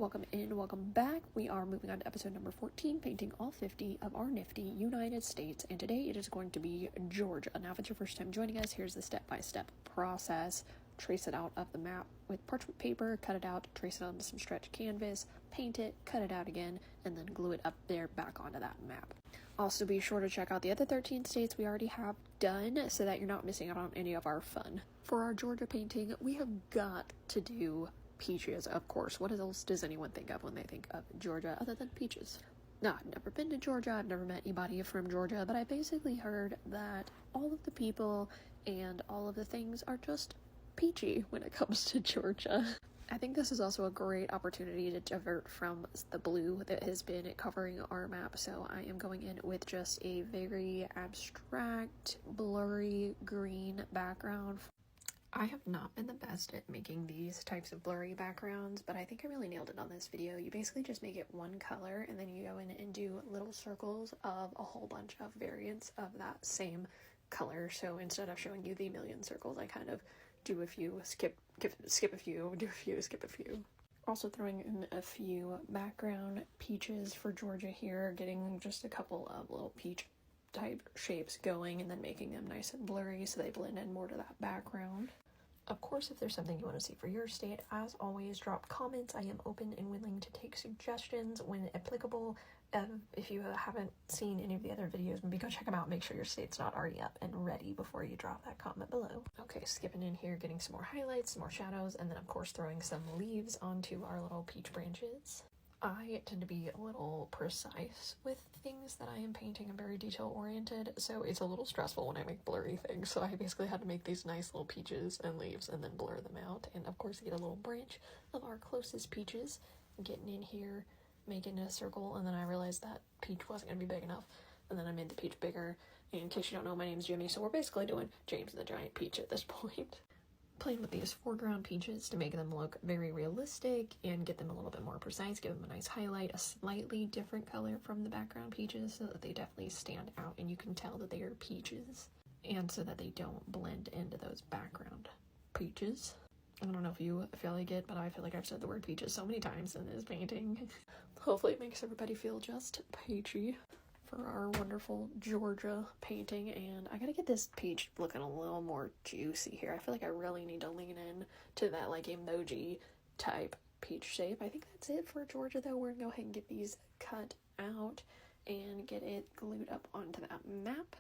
Welcome in, welcome back. We are moving on to episode number 14, painting all 50 of our nifty United States, and today it is going to be Georgia. Now, if it's your first time joining us, here's the step-by-step process. Trace it out of the map with parchment paper, cut it out, trace it onto some stretch canvas, paint it, cut it out again, and then glue it up there back onto that map. Also, be sure to check out the other 13 states we already have done so that you're not missing out on any of our fun. For our Georgia painting, we have got to do peaches, of course. What else does anyone think of when they think of Georgia other than peaches? Now, I've never been to Georgia, I've never met anybody from Georgia, but I basically heard that all of the people and all of the things are just peachy when it comes to Georgia. I think this is also a great opportunity to divert from the blue that has been covering our map, so I am going in with just a very abstract, blurry green background. I have not been the best at making these types of blurry backgrounds, but I think I really nailed it on this video. You basically just make it one color, and then you go in and do little circles of a whole bunch of variants of that same color. So instead of showing you the million circles, I kind of do a few, skip a few, do a few, skip a few. Also throwing in a few background peaches for Georgia here, getting just a couple of little peach type shapes going and then making them nice and blurry so they blend in more to that background. Of course, if there's something you want to see for your state, as always, drop comments. I am open and willing to take suggestions when applicable. If you haven't seen any of the other videos, maybe go check them out. Make sure your state's not already up and ready before you drop that comment below. Okay, skipping in here, getting some more highlights, some more shadows, and then of course throwing some leaves onto our little peach branches. I tend to be a little precise with things that I am painting. I'm very detail oriented, so it's a little stressful when I make blurry things. So I basically had to make these nice little peaches and leaves and then blur them out. And of course get a little branch of our closest peaches, getting in here, making a circle, and then I realized that peach wasn't going to be big enough. And then I made the peach bigger. And in case you don't know, my name's Jimmy, so we're basically doing James the Giant Peach at this point. Playing with these foreground peaches to make them look very realistic and get them a little bit more precise, give them a nice highlight, a slightly different color from the background peaches so that they definitely stand out and you can tell that they are peaches, and so that they don't blend into those background peaches. I don't know if you feel like it, but I feel like I've said the word peaches so many times in this painting. Hopefully it makes everybody feel just peachy for our wonderful Georgia painting. And I gotta get this peach looking a little more juicy here. I feel like I really need to lean in to that like emoji type peach shape. I think that's it for Georgia though. We're gonna go ahead and get these cut out and get it glued up onto that map.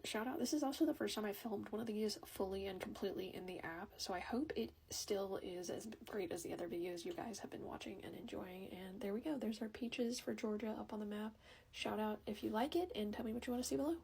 Shout out, this is also the first time I filmed one of these fully and completely in the app, so I hope it still is as great as the other videos you guys have been watching and enjoying. And there we go, there's our peaches for Georgia up on the map. Shout out if you like it and tell me what you want to see below.